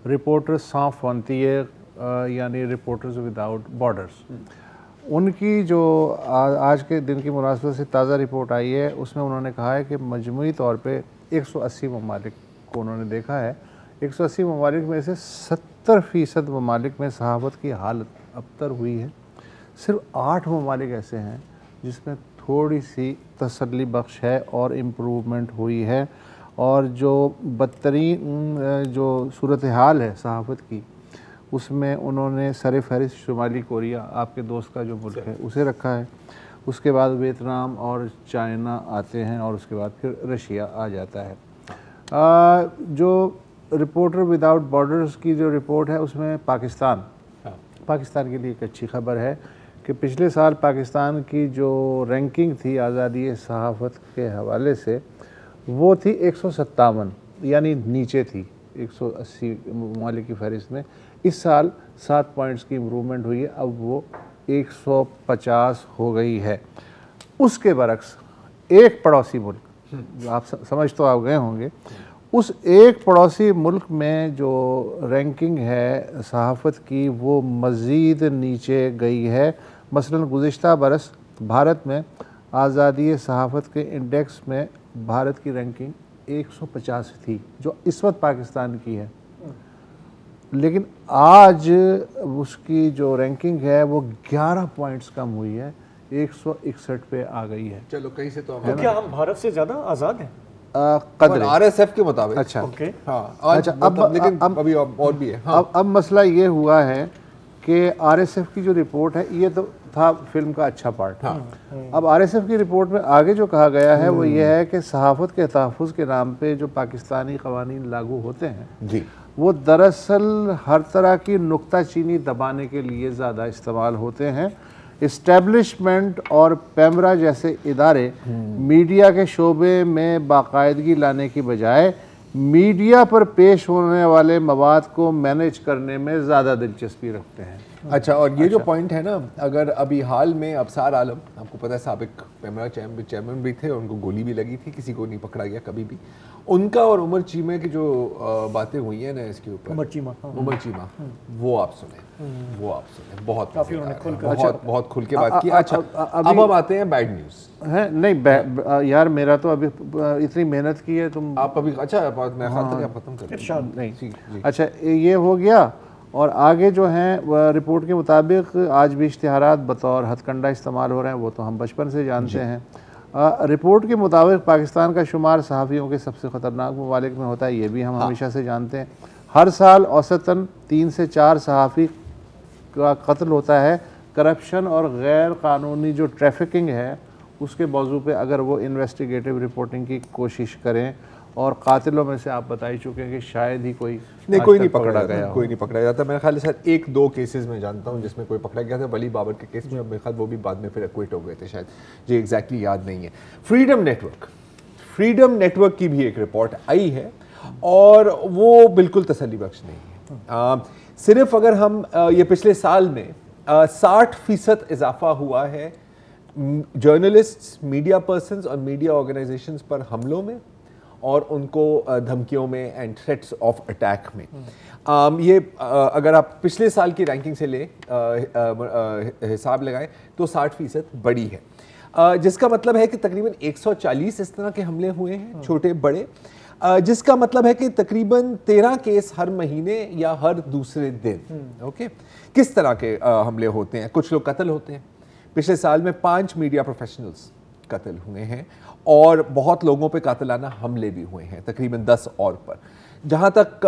रिपोर्टर्स sans frontières यानी रिपोर्टर्स विदाउट बॉर्डर्स। उनकी जो आज के दिन की मुनासबत से ताज़ा रिपोर्ट आई है, उसमें उन्होंने कहा है कि मजमूई तौर पे 180 ममालिक को उन्होंने देखा है। 180 ममालिक में से 70% ममालिक में सहाफ़त की हालत अबतर हुई है। सिर्फ 8 ममालिक ऐसे हैं जिसमें थोड़ी सी तसल्ली बख्श है और इम्प्रूवमेंट हुई है, और जो बदतरीन जो सूरत हाल है सहाफ़त की उसमें उन्होंने सर फहरिस्त शुमाली कोरिया, आपके दोस्त का जो मुल्क है, उसे रखा है। उसके बाद वियतनाम और चाइना आते हैं, और उसके बाद फिर रशिया आ जाता है। जो रिपोर्टर विदाउट बॉर्डर्स की जो रिपोर्ट है उसमें पाकिस्तान के लिए एक अच्छी खबर है कि पिछले साल पाकिस्तान की जो रैंकिंग थी आज़ादी सहाफ़त के हवाले से वो थी 157, यानी नीचे थी 180 ममालिक की फहरिस्त में। इस साल 7 पॉइंट्स की इम्प्रूवमेंट हुई है, अब वो 150 हो गई है। उसके बरक्स एक पड़ोसी मुल्क, आप समझ तो आप गए होंगे, उस एक पड़ोसी मुल्क में जो रैंकिंग है सहाफ़त की वो मज़ीद नीचे गई है। मसलन गुज़िश्ता बरस भारत में आज़ादी सहाफ़त के इंडेक्स में भारत की रैंकिंग 150 थी, जो इस वक्त पाकिस्तान की है, लेकिन आज उसकी जो रैंकिंग है वो 11 पॉइंट्स कम हुई है, 161 पे आ गई है। चलो कहीं से तो क्या हम भारत से ज़्यादा आज़ाद हैं? कदर RSF के मुताबिक। अच्छा ओके, हाँ, अच्छा, लेकिन अभी और भी है। हाँ। अब मसला ये हुआ है कि RSF की जो रिपोर्ट है, ये तो था फिल्म का अच्छा पार्ट। अब RSF की रिपोर्ट में आगे जो कहा गया है वो ये है कि सहाफ़त के तहफ़्फ़ुज़ के नाम पे जो पाकिस्तानी क़वानीन लागू होते हैं जी, वो दरअसल हर तरह की नुक्ताचीनी दबाने के लिए ज़्यादा इस्तेमाल होते हैं। इस्टेब्लिशमेंट और पैमरा जैसे इदारे मीडिया के शोबे में बाकायदगी लाने की बजाय मीडिया पर पेश होने वाले मवाद को मैनेज करने में ज़्यादा दिलचस्पी रखते हैं। अच्छा, और ये जो पॉइंट है ना, अगर अभी हाल में अबसार आलम, आपको पता है साबिक पैमरा चेयरमैन भी थे, उनको गोली भी लगी थी, किसी को नहीं पकड़ा गया कभी भी। उनका और उमर चीमा की जो बातें हुई हैं ना इसके ऊपर, उमर चीमा, वो आप सुने, बहुत काफ़ी उन्होंने बहुत खुल के बात की। अच्छा, अब हम आते हैं बैड न्यूज़ है नहीं यार, मेरा तो अभी इतनी मेहनत की है तुम, आप अभी अच्छा मैं खत्म कर नहीं। अच्छा, ये हो गया। और आगे जो हैं रिपोर्ट के मुताबिक आज भी इश्तिहारात बतौर हथकंडा इस्तेमाल हो रहे हैं, वो तो हम बचपन से जानते हैं। रिपोर्ट के मुताबिक पाकिस्तान का शुमार सहाफ़ियों के सबसे ख़तरनाक ममालिक में होता है, ये भी हम हमेशा से जानते हैं। हर साल औसतन 3 से 4 सहाफ़ी का कत्ल होता है। करप्शन और गैर कानूनी जो ट्रैफिकिंग है उसके मौजू पे अगर वो इन्वेस्टिगेटिव रिपोर्टिंग की कोशिश करें, और कातिलों में से आप बता ही चुके हैं कि शायद ही कोई नहीं पकड़ा गया, कोई नहीं पकड़ा जाता। मेरे ख्याल से 1-2 केसेस में जानता हूँ जिसमें कोई पकड़ा गया था, वली बाबर के केस में, मेरे ख्याल वो भी बाद में फिर एक्विट हो गए थे शायद, जी एग्जैक्टली याद नहीं है। फ्रीडम नेटवर्क की भी एक रिपोर्ट आई है और वो बिल्कुल तसल्ली बख्श नहीं है। सिर्फ अगर हम ये पिछले साल में 60% इजाफा हुआ है जर्नलिस्ट्स, मीडिया पर्सन्स और मीडिया ऑर्गेनाइजेशंस पर हमलों में और उनको धमकियों में एंड थ्रेट्स ऑफ अटैक में। ये अगर आप पिछले साल की रैंकिंग से ले हिसाब लगाएं तो 60% बड़ी है, जिसका मतलब है कि तकरीबन 140 इस तरह के हमले हुए हैं, छोटे बड़े, जिसका मतलब है कि तकरीबन 13 केस हर महीने या हर दूसरे दिन। ओके, किस तरह के हमले होते हैं? कुछ लोग कत्ल होते हैं। पिछले साल में 5 मीडिया प्रोफेशनल्स कत्ल हुए हैं और बहुत लोगों पे कातिलाना हमले भी हुए हैं, तकरीबन 10 और पर। जहाँ तक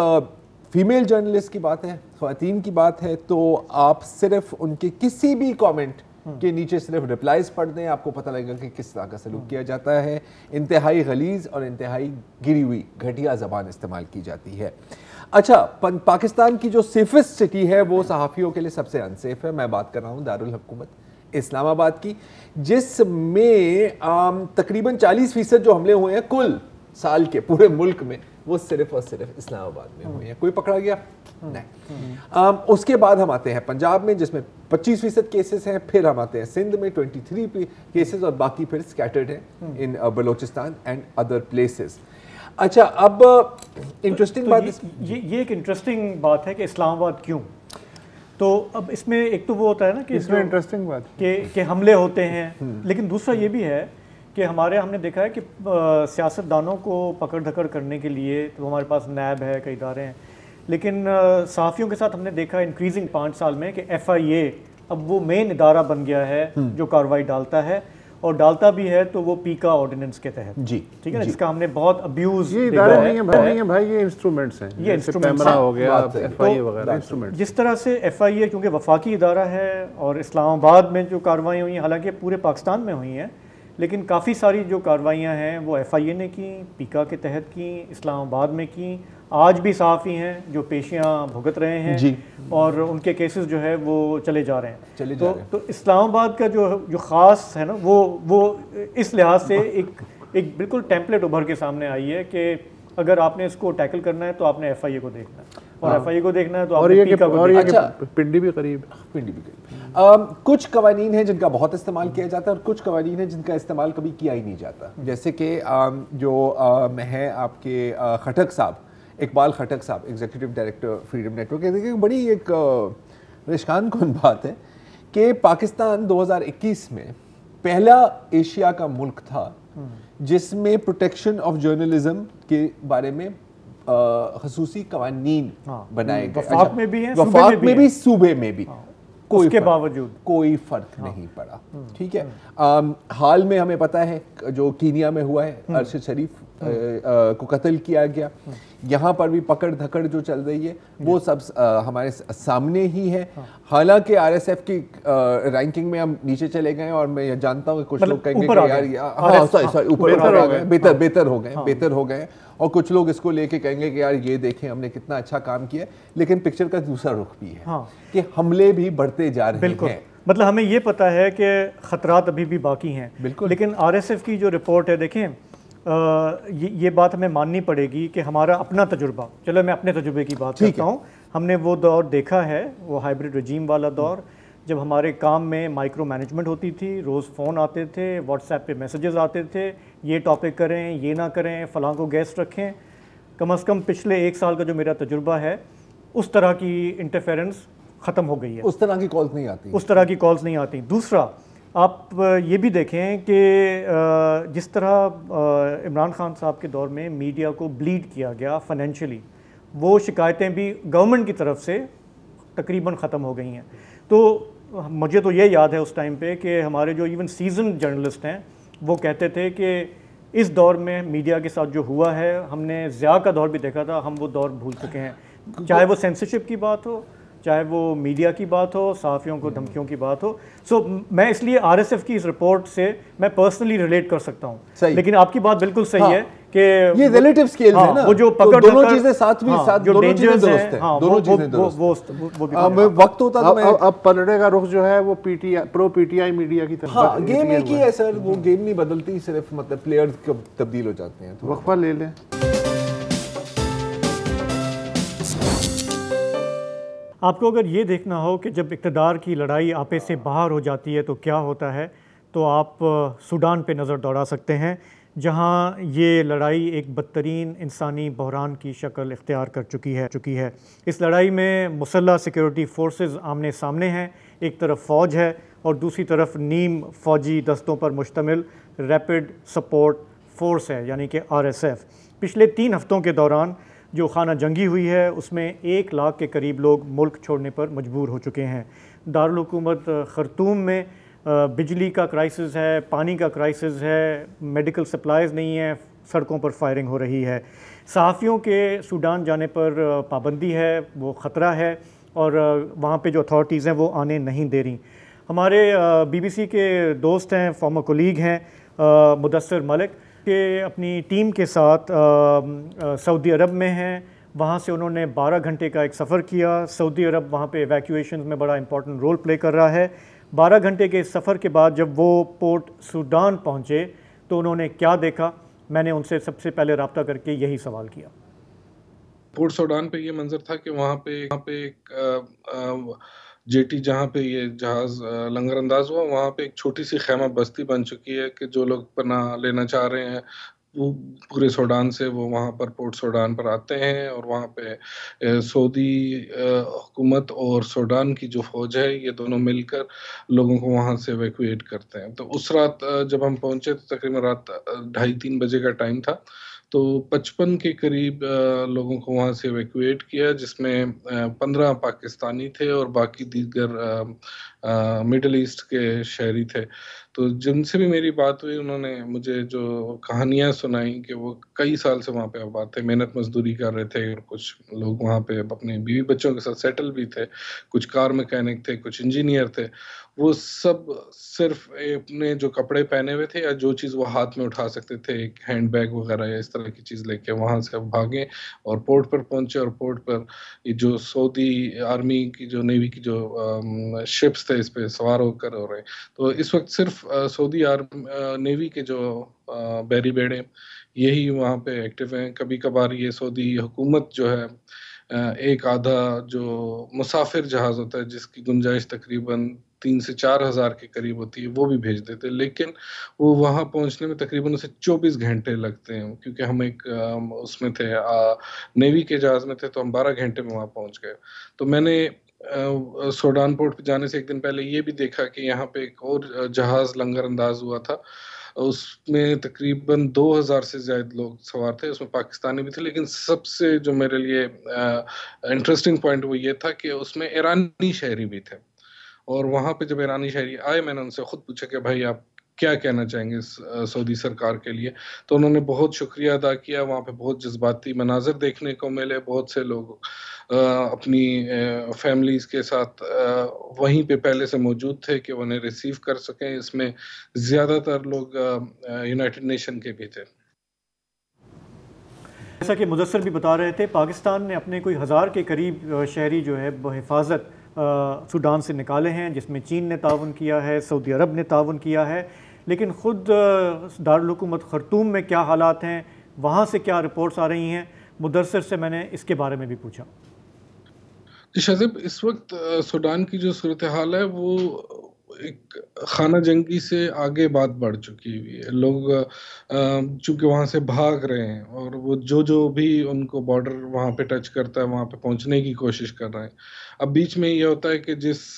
फीमेल जर्नलिस्ट की बात है, ख़वातीन की बात है, तो आप सिर्फ उनके किसी भी कमेंट के नीचे सिर्फ रिप्लाईज पढ़ दें, आपको पता लगेगा कि किस तरह का सलूक किया जाता है। इंतहाई गलीज़ और इंतहाई गिरी हुई घटिया ज़बान इस्तेमाल की जाती है। अच्छा, पाकिस्तान की जो सेफेस्ट सिटी है वो सहाफ़ियों के लिए सबसे अनसेफ है। मैं बात कर रहा हूँ दारुल हुकूमत इस्लामाबाद की, जिसमें तकरीबन 40% जो हमले हुए हैं कुल साल के पूरे मुल्क में, वो सिर्फ और सिर्फ इस्लामाबाद में हुए हैं। कोई पकड़ा गया? नहीं। उसके बाद हम आते हैं पंजाब में, जिसमें 25% केसेस हैं। फिर हम आते हैं सिंध में 23 केसेस, और बाकी फिर स्कैटर्ड हैं इन बलोचिस्तान एंड अदर प्लेसेस। अच्छा, अब इंटरेस्टिंग बात, ये एक इंटरेस्टिंग बात है कि इस्लामाबाद क्यों। तो अब इसमें एक तो वो होता है ना कि इसमें इंटरेस्टिंग बात कि हमले होते हैं, लेकिन दूसरा ये भी है कि हमने देखा है कि सियासतदानों को पकड़ धकड़ करने के लिए तो हमारे पास नैब है, कई इदारे हैं, लेकिन सहाफ़ियों के साथ हमने देखा इंक्रीजिंग 5 साल में कि FIA अब वो मेन इदारा बन गया है जो कार्रवाई डालता है, और डालता भी है तो वो पीका ऑर्डिनेंस के तहत। जी, ठीक है ना, जिसका हमने बहुत अब्यूज। ये इदारे नहीं है भाई, ये इंस्ट्रूमेंट्स हैं, ये इंस्ट्रूमेंट्स हो गया, FIA वगैरह इंस्ट्रूमेंट। जिस तरह से FIA क्योंकि वफाकी इदारा है और इस्लामाबाद में जो कार्रवाई हुई हैं, हालांकि पूरे पाकिस्तान में हुई हैं, लेकिन काफ़ी सारी जो कार्रवाइयाँ हैं वो FIA ने की, पीका के तहत की, इस्लामाबाद में की। आज भी सहाफ़ी हैं जो पेशियाँ भुगत रहे हैं जी। और उनके केसेस जो है वो चले जा रहे हैं। तो इस्लामाबाद का जो ख़ास है ना वो इस लिहाज से एक बिल्कुल टेम्पलेट उभर के सामने आई है कि अगर आपने इसको टैकल करना है तो आपने FIA को देखना है, और FIA को देखना है तो आपने पीका को देखना है। अच्छा, पिंडी भी करीब कुछ कवानीन हैं जिनका बहुत इस्तेमाल किया जाता है और कुछ कवानीन हैं जिनका इस्तेमाल कभी किया ही नहीं जाता। जैसे कि जो है आपके खटक साहब, इकबाल खटक साहब, एग्जीक्यूटिव डायरेक्टर फ्रीडम नेटवर्क, देखिए बड़ी एक रिश्कान कौन बात है कि पाकिस्तान 2021 में पहला एशिया का मुल्क था जिसमें प्रोटेक्शन ऑफ जर्नलिज्म के बारे में खसूसी कवानीन बनाए गए। वफाक में भी हैं, वफाक में भी, सूबे में भी। उसके बावजूद कोई फर्क नहीं पड़ा। ठीक है। हाल में हमें पता है जो कीनिया में हुआ है, अरशद शरीफ को कत्ल किया गया। यहाँ पर भी पकड़ धकड़ जो चल रही है वो सब हमारे सामने ही है। हालांकि RSF की रैंकिंग में हम नीचे चले गए और मैं जानता हूँ कि कुछ लोग कहेंगे कि यार ऊपर आ गए, बेहतर हो गए, और कुछ लोग इसको लेके कहेंगे कि यार ये देखें हमने कितना अच्छा काम किया। लेकिन पिक्चर का दूसरा रुख भी है कि हमले भी बढ़ते जा रहे हैं। मतलब हमें ये पता है कि खतरात अभी भी बाकी हैं, लेकिन RSF की जो रिपोर्ट है, देखें ये बात हमें माननी पड़ेगी कि हमारा अपना तजुर्बा, चलो मैं अपने तजुर्बे की बात करता हूँ, हमने वो दौर देखा है, वो हाइब्रिड रजीम वाला दौर, जब हमारे काम में माइक्रो मैनेजमेंट होती थी, रोज़ फ़ोन आते थे, व्हाट्सएप पे मैसेजेस आते थे, ये टॉपिक करें, ये ना करें, फ़लाँ को गेस्ट रखें। कम से कम पिछले 1 साल का जो मेरा तजुर्बा है, उस तरह की इंटरफेरेंस ख़त्म हो गई है। उस तरह की कॉल्स नहीं आती। दूसरा, आप ये भी देखें कि जिस तरह इमरान खान साहब के दौर में मीडिया को ब्लीड किया गया फाइनेंशियली, वो शिकायतें भी गवर्नमेंट की तरफ से तकरीबन ख़त्म हो गई हैं। तो मुझे तो ये याद है उस टाइम पे कि हमारे जो इवन सीजन जर्नलिस्ट हैं वो कहते थे कि इस दौर में मीडिया के साथ जो हुआ है, हमने ज़िया का दौर भी देखा था, हम वो दौर भूल चुके हैं। चाहे वो सेंसरशिप की बात हो, चाहे वो मीडिया की बात हो, सहाफ़ियों को धमकियों की बात हो। मैं इसलिए RSF की इस रिपोर्ट से मैं पर्सनली रिलेट कर सकता हूँ। लेकिन आपकी बात बिल्कुल सही है कि ये रिलेटिव स्केल्स है ना, वो जो पकड़ दोनों चीजें साथ जो दोनों चीजें दुरुस्त हैं, दोनों चीजें दुरुस्त। वो भी वक्त होता तो मैं अब पलड़े का रुख जो है वो प्रो PTI मीडिया की तरफ। गेम एक ही है सर, वो गेम नहीं बदलती, सिर्फ मतलब प्लेयर्स तब्दील हो जाते हैं। वक्फा ले लें। आपको अगर ये देखना हो कि जब इक़्तिदार की लड़ाई आपे से बाहर हो जाती है तो क्या होता है, तो आप सूडान पे नज़र दौड़ा सकते हैं, जहाँ ये लड़ाई एक बदतरीन इंसानी बहरान की शक्ल इख्तियार कर चुकी है। इस लड़ाई में मुसल्लह सिक्योरिटी फोर्सेस आमने सामने हैं। एक तरफ फ़ौज है और दूसरी तरफ नीम फ़ौजी दस्तों पर मुश्तमिल रैपिड सपोर्ट फोर्स है, यानी कि RSF। पिछले 3 हफ़्तों के दौरान जो खाना जंगी हुई है उसमें 1 लाख के करीब लोग मुल्क छोड़ने पर मजबूर हो चुके हैं। दारुल हुकूमत खर्तूम में बिजली का क्राइसिस है, पानी का क्राइसिस है, मेडिकल सप्लाईज़ नहीं है, सड़कों पर फायरिंग हो रही है। सहाफ़ियों के सूडान जाने पर पाबंदी है, वो ख़तरा है, और वहाँ पे जो अथॉरिटीज़ हैं वो आने नहीं दे रही। हमारे BBC के दोस्त हैं, फॉर्मर कोलीग हैं मुदस्सिर मलिक, के अपनी टीम के साथ सऊदी अरब में हैं। वहाँ से उन्होंने 12 घंटे का एक सफ़र किया। सऊदी अरब वहाँ पे एवैक्यूएशन में बड़ा इंपॉर्टेंट रोल प्ले कर रहा है। 12 घंटे के इस सफ़र के बाद जब वो पोर्ट सूडान पहुँचे तो उन्होंने क्या देखा, मैंने उनसे सबसे पहले रब्ता करके यही सवाल किया। पोर्ट सूडान पे ये मंजर था कि वहाँ पे एक जेटी जहाँ पे ये जहाज़ लंगरअंदाज हुआ, वहाँ पे एक छोटी सी खैमा बस्ती बन चुकी है कि जो लोग पनाह लेना चाह रहे हैं वो पूरे सूडान से वो वहाँ पर पोर्ट सूडान पर आते हैं, और वहाँ पे सऊदी हुकूमत और सूडान की जो फ़ौज है ये दोनों मिलकर लोगों को वहाँ से एवैक्यूएट करते हैं। तो उस रात जब हम पहुँचे तो तकरीबन रात 2:30-3 बजे का टाइम था। तो 55 के करीब लोगों को वहाँ से एवैक्यूएट किया, जिसमें 15 पाकिस्तानी थे और बाकी दीगर मिडिल ईस्ट के शहरी थे। तो जिनसे भी मेरी बात हुई उन्होंने मुझे जो कहानियां सुनाई कि वो कई साल से वहाँ पे आबाद थे, मेहनत मजदूरी कर रहे थे, और कुछ लोग वहाँ पे अपने बीवी बच्चों के साथ सेटल भी थे, कुछ कार मैकेनिक थे, कुछ इंजीनियर थे। वो सब सिर्फ अपने जो कपड़े पहने हुए थे या जो चीज़ वो हाथ में उठा सकते थे, एक हैंड बैग वगैरह या इस तरह की चीज़ लेके वहाँ से भागे और पोर्ट पर पहुंचे। और पोर्ट पर ये जो सऊदी आर्मी की जो नेवी की जो शिप्स थे इस पे सवार होकर हो रहे। तो इस वक्त सिर्फ सऊदी नेवी के जो बैरी बेड़े यही वहाँ पे एक्टिव हैं। कभी कभार ये सऊदी हुकूमत जो है एक आधा जो मुसाफिर जहाज होता है जिसकी गुंजाइश तकरीबन 3 से 4 हज़ार के करीब होती है वो भी भेज देते हैं, लेकिन वो वहाँ पहुँचने में तकरीबन उसे 24 घंटे लगते हैं, क्योंकि हम एक उसमें थे नेवी के जहाज में थे, तो हम 12 घंटे में वहाँ पहुँच गए। तो मैंने सूडान पोर्ट पे जाने से एक दिन पहले ये भी देखा कि यहाँ पे एक और जहाज लंगर अंदाज हुआ था, उसमें तकरीबन 2000 से ज्यादा लोग सवार थे, उसमें पाकिस्तानी भी थे। लेकिन सबसे जो मेरे लिए इंटरेस्टिंग पॉइंट वो ये था कि उसमें ईरानी शहरी भी थे। और वहाँ पे जब ईरानी शहरी आए मैंने उनसे खुद पूछा कि भाई आप क्या कहना चाहेंगे सऊदी सरकार के लिए। तो उन्होंने बहुत शुक्रिया अदा किया। वहाँ पे बहुत जज्बाती मनाजर देखने को मिले, बहुत से लोग अपनी फैमिलीज के साथ वहीं पे पहले से मौजूद थे कि उन्हें रिसीव कर सकें। इसमें ज़्यादातर लोग यूनाइटेड नेशन के भी थे। जैसा कि मुदस्सर भी बता रहे थे, पाकिस्तान ने अपने कोई 1000 के करीब शहरी जो है बहिफाजत सूडान से निकाले हैं, जिसमें चीन ने ताउन किया है, सऊदी अरब ने ताउन किया है। लेकिन ख़ुद दारुल हुकूमत खर्तूम में क्या हालात हैं, वहाँ से क्या रिपोर्ट्स आ रही हैं, मुदस्सर से मैंने इसके बारे में भी पूछा। शाजिब, इस वक्त सूडान की जो सूरत हाल है वो एक खाना जंगी से आगे बात बढ़ चुकी हुई है। लोग चूंकि वहाँ से भाग रहे हैं और वो जो भी उनको बॉर्डर वहाँ पे टच करता है वहाँ पे पहुँचने की कोशिश कर रहे हैं। अब बीच में ये होता है कि जिस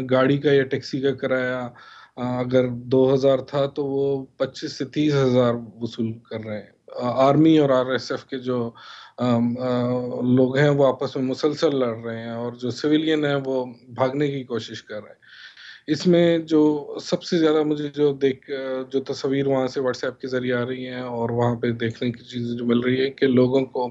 गाड़ी का या टैक्सी का किराया अगर 2000 था तो वो 25 से 30 हज़ार वसूल कर रहे हैं। आर्मी और RSF के जो लोग हैं वो आपस में मुसलसल लड़ रहे हैं और जो सिविलियन है वो भागने की कोशिश कर रहे हैं। इसमें जो सबसे ज़्यादा मुझे जो तस्वीर वहाँ से व्हाट्सएप के ज़रिए आ रही हैं और वहाँ पे देखने की चीज़ें जो मिल रही है कि लोगों को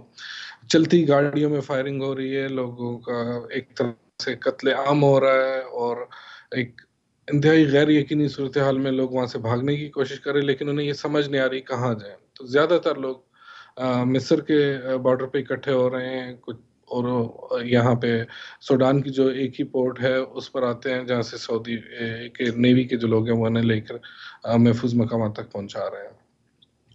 चलती गाड़ियों में फायरिंग हो रही है, लोगों का एक तरह से कत्ले आम हो रहा है और एक इंतहाई गैर यकीनी सूरत हाल में लोग वहाँ से भागने की कोशिश कर रहे हैं, लेकिन उन्हें ये समझ नहीं आ रही कहाँ जाएं। तो ज़्यादातर लोग मिस्र के बॉर्डर पे इकट्ठे हो रहे हैं कुछ, और यहाँ पे सूडान की जो एक ही पोर्ट है उस पर आते हैं जहाँ से सऊदी के नेवी के जो लोग हैं वो उन्हें लेकर महफूज मकाम तक पहुँचा रहे हैं।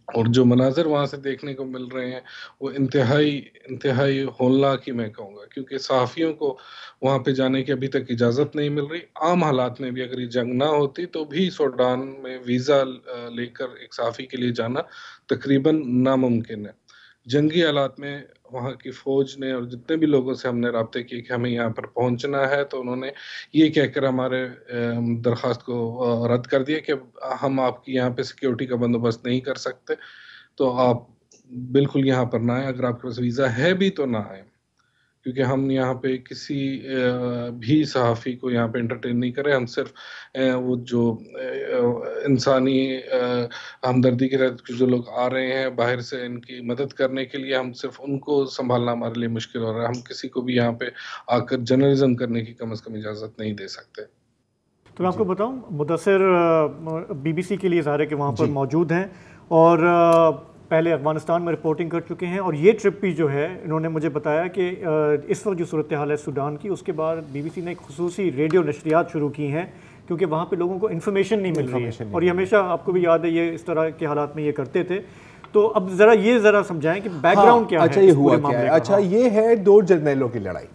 और जो मनाजर वहाँ से देखने को मिल रहे हैं वो इंतहाई होलनाक ही मैं कहूँगा, क्योंकि सहाफ़ियों को वहाँ पे जाने की अभी तक इजाज़त नहीं मिल रही। आम हालात में भी अगर ये जंग ना होती तो भी सूडान में वीज़ा लेकर एक सहाफ़ी के लिए जाना तकरीबन नामुमकिन है। जंगी हालात में वहाँ की फ़ौज ने और जितने भी लोगों से हमने राब्ते किए कि हमें यहाँ पर पहुँचना है, तो उन्होंने ये कहकर हमारे दरख्वास्त को रद्द कर दिया कि हम आपकी यहाँ पे सिक्योरिटी का बंदोबस्त नहीं कर सकते, तो आप बिल्कुल यहाँ पर ना आए। अगर आपके पास वीज़ा है भी तो ना आए, क्योंकि हम यहाँ पे किसी भी सहाफ़ी को यहाँ पे एंटरटेन नहीं करें। हम सिर्फ वो जो इंसानी हमदर्दी के तहत जो लोग आ रहे हैं बाहर से इनकी मदद करने के लिए, हम सिर्फ उनको संभालना हमारे लिए मुश्किल हो रहा है। हम किसी को भी यहाँ पे आकर जर्नलिज्म करने की कम से कम इजाज़त नहीं दे सकते। तो मैं आपको बताऊं, मुदस्सर BBC के लिए ज़ाहिर है कि वहाँ पर मौजूद हैं और पहले अफगानिस्तान में रिपोर्टिंग कर चुके हैं, और ये ट्रिप भी जो है इन्होंने मुझे बताया कि इस वक्त जो सूरत हाल है सूडान की, उसके बाद BBC ने एक खुसूसी रेडियो नशरियात शुरू की हैं, क्योंकि वहाँ पे लोगों को इन्फॉर्मेशन नहीं मिल रही है। और ये हमेशा आपको भी याद है ये इस तरह के हालात में ये करते थे। तो अब ज़रा समझाएं कि बैकग्राउंड क्या है। अच्छा, ये हुआ क्या है? अच्छा, ये है दो जर्नैलों की लड़ाई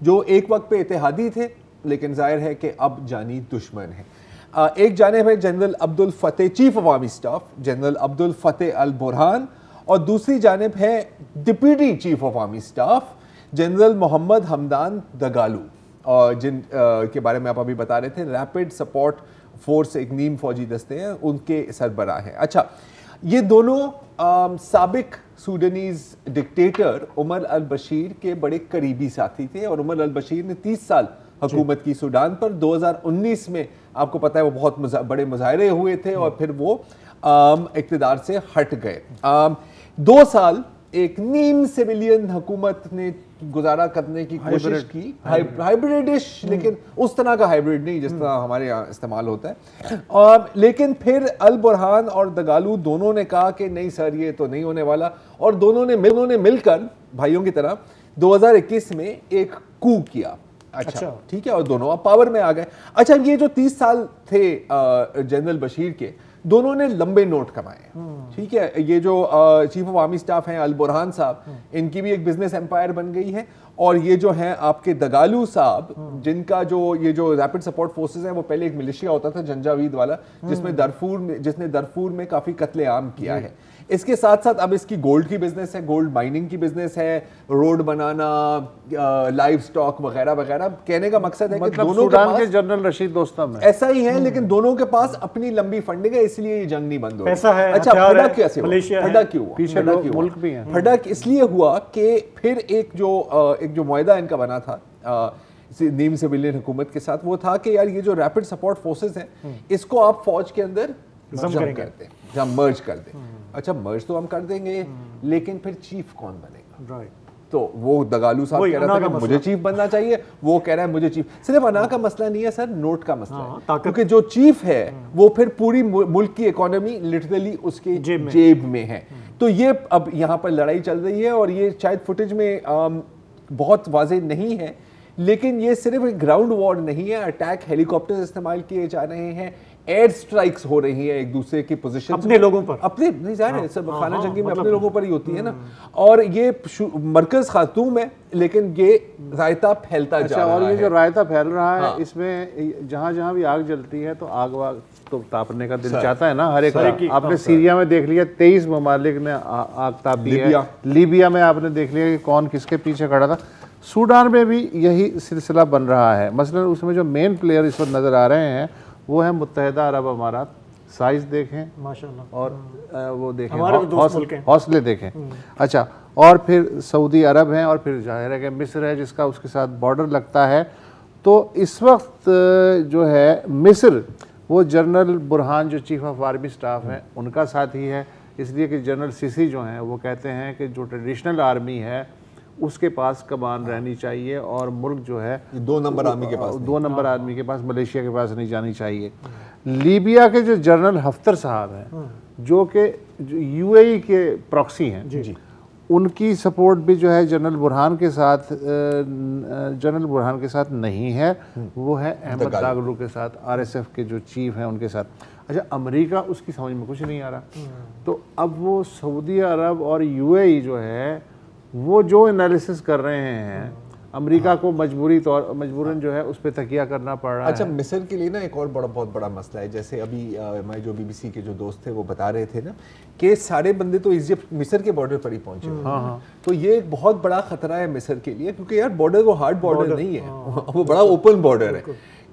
जो एक वक्त पे इत्तेहादी थे, लेकिन जाहिर है कि अब जानी दुश्मन है। एक जानिब है जनरल अब्दुल फतेह, चीफ अवामी स्टाफ जनरल अब्दुल फतेह अल बुरहान, और दूसरी जानिब है डिप्टी चीफ अवामी स्टाफ जनरल मोहम्मद हमदान दगालू, और जिन के बारे में आप अभी बता रहे थे, रैपिड सपोर्ट फोर्स एक नीम फौजी दस्ते हैं, उनके सरबराह हैं। अच्छा, ये दोनों साबिक सूडानीज डिक्टेटर उमर अल बशीर के बड़े करीबी साथी थे, और उमर अल बशीर ने 30 साल हुकूमत की सूडान पर। 2019 में आपको पता है वो बहुत बड़े मुजाहरे हुए थे और फिर वो इक़्तिदार से हट गए। 2 साल एक नीम सिविलियन हुकूमत ने गुजारा करने की कोशिश की, हाइब्रिडिश, लेकिन उस तरह का हाइब्रिड नहीं जिस तरह हमारे यहाँ इस्तेमाल होता है। लेकिन फिर अल बुरहान और दगालू दोनों ने कहा कि नहीं सर ये तो नहीं होने वाला, और दोनों ने मिलकर भाइयों की तरह 2021 में एक कू किया। अच्छा ठीक है, और दोनों अब पावर में आ गए। अच्छा, ये जो 30 साल थे जनरल बशीर के, दोनों ने लंबे नोट कमाए, ठीक है। ये जो चीफ ऑफ आर्मी स्टाफ हैं अल बुरहान साहब, इनकी भी एक बिजनेस एम्पायर बन गई है। और ये जो हैं आपके दगालू साहब, जिनका ये जो रैपिड सपोर्ट फोर्सेस हैं, वो पहले एक मिलिशिया होता था जंजावीद वाला, जिसने दरफूर में काफी कत्लेआम किया है। इसके साथ साथ अब इसकी गोल्ड की बिजनेस है, गोल्ड माइनिंग की बिजनेस है, रोड बनाना, लाइव स्टॉक वगैरह वगैरह। कहने का मकसद है कि दोनों के जनरल रशीद दोस्तम ऐसा ही है, लेकिन दोनों के पास अपनी लंबी फंडिंग है, इसलिए ये जंग नहीं बंद हो पैसा है। अच्छा, फटक कैसे हुआ? फटक क्यों हुआ? पीछे मुल्क भी है। फटक इसलिए हुआ कि फिर एक जो मुआहदा इनका बना था नीम सिविलियन हुकूमत के साथ, वो था कि यार ये जो रैपिड सपोर्ट फोर्सेस हैं, इसको आप फौज के अंदर मर्ज कर दें। अच्छा, मर्ज तो हम कर देंगे, लेकिन फिर चीफ कौन बनेगा? राइट। तो वो दगालू साहब कह रहा था कि मुझे चीफ बनना चाहिए, वो कह रहा है मुझे चीफ। सिर्फ अना का मसला नहीं है सर, नोट का मसला है, क्योंकि जो चीफ है वो फिर पूरी मुल्क की इकोनॉमी लिटरली उसके जेब में है। तो ये अब यहाँ पर लड़ाई चल रही है, और ये शायद फुटेज में बहुत वाज़ेह नहीं है, लेकिन ये सिर्फ एक ग्राउंड वॉर नहीं है। अटैक हेलीकॉप्टर्स इस्तेमाल किए जा रहे हैं, एयर स्ट्राइक्स हो रही है एक दूसरे की पोजीशन, अपने लोगों पर, अपने नहीं जा रहे सब खाना जंगी में अपने लोगों पर ही होती है ना। और ये मरकज खातूम है, लेकिन ये रायता फैलता जा रहा है। और ये जो रायता फैल रहा है, इसमें जहाँ जहाँ भी आग जलती है तो आग वाग तो तापने का दिल चाहता है ना हर एक। आपने सीरिया में देख लिया, 23 ममालिक ने आग तापी है। लीबिया में आपने देख लिया कि कौन किसके पीछे खड़ा था। सूडान में भी यही सिलसिला बन रहा है। मसलन उसमें जो मेन प्लेयर इस वक्त नज़र आ रहे हैं वो है मुत्तहिदा अरब अमारात। साइज देखें माशाल्लाह, और वो देखें हौसले देखें। अच्छा, और फिर सऊदी अरब हैं, और फिर जाहिर है कि मिस्र है जिसका उसके साथ बॉर्डर लगता है। तो इस वक्त जो है मिस्र, वो जनरल बुरहान जो चीफ ऑफ आर्मी स्टाफ हैं उनका साथी है, इसलिए कि जनरल सीसी जो हैं वो कहते हैं कि जो ट्रेडिशनल आर्मी है उसके पास कमान रहनी चाहिए, और मुल्क जो है 2 नंबर आर्मी के पास, 2 नंबर आर्मी के पास, मलेशिया के पास नहीं जानी चाहिए। लीबिया के जो जनरल हफ्तर साहब हैं, जो कि यूएई के प्रॉक्सी हैं, जी, उनकी सपोर्ट भी जो है जनरल बुरहान के साथ नहीं है, वो है अहमद दागलू के साथ, आरएसएफ के जो चीफ हैं उनके साथ। अच्छा, अमेरिका उसकी समझ में कुछ नहीं आ रहा। तो अब वो सऊदी अरब और यूएई जो है वो जो एनालिसिस कर रहे हैं, अमेरिका को मजबूरन जो है उस पर तकिया करना पड़ रहा है। अच्छा, मिस्र के लिए ना एक और बहुत बड़ा मसला है। जैसे अभी हमारे जो बीबीसी के जो दोस्त थे वो बता रहे थे ना कि सारे बंदे तो इजिप्ट मिस्र के बॉर्डर पर ही पहुंचे। तो ये एक बहुत बड़ा खतरा है मिस्र के लिए, क्योंकि यार बॉर्डर वो हार्ड बॉर्डर नहीं है, वो बड़ा ओपन बॉर्डर है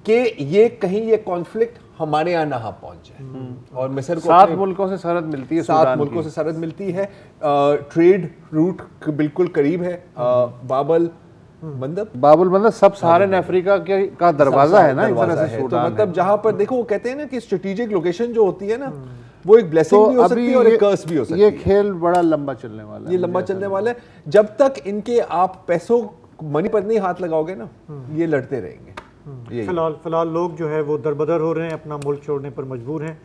कि ये कहीं ये कॉन्फ्लिक्ट हमारे यहाँ ना पहुंच जाए। और मिस्र को 7 मुल्कों से सरहद मिलती है, 7 मुल्कों से सरहद मिलती है, ट्रेड रूट बिल्कुल करीब है। बाबुल मंदब सब सहारन अफ्रीका का दरवाजा है ना, एक तरह से। तो मतलब जहां पर देखो वो कहते हैं ना कि स्ट्रेटेजिक लोकेशन जो होती है ना, वो एक ब्लेसिंग भी हो सकती है और एक कर्स भी हो सकती है। ये खेल बड़ा लंबा चलने वाला है, ये लंबा चलने वाला है। जब तक इनके आप पैसों मनी पर नहीं हाथ लगाओगे ना, ये लड़ते रहेंगे। फिलहाल लोग जो है वो दरबदर हो रहे हैं, अपना मुल्क छोड़ने पर मजबूर हैं।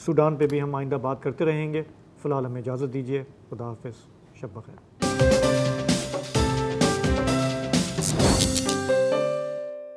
सूडान पे भी हम आइंदा बात करते रहेंगे। फिलहाल हमें इजाज़त दीजिए। खुदा हाफिज़, शब बख़ैर।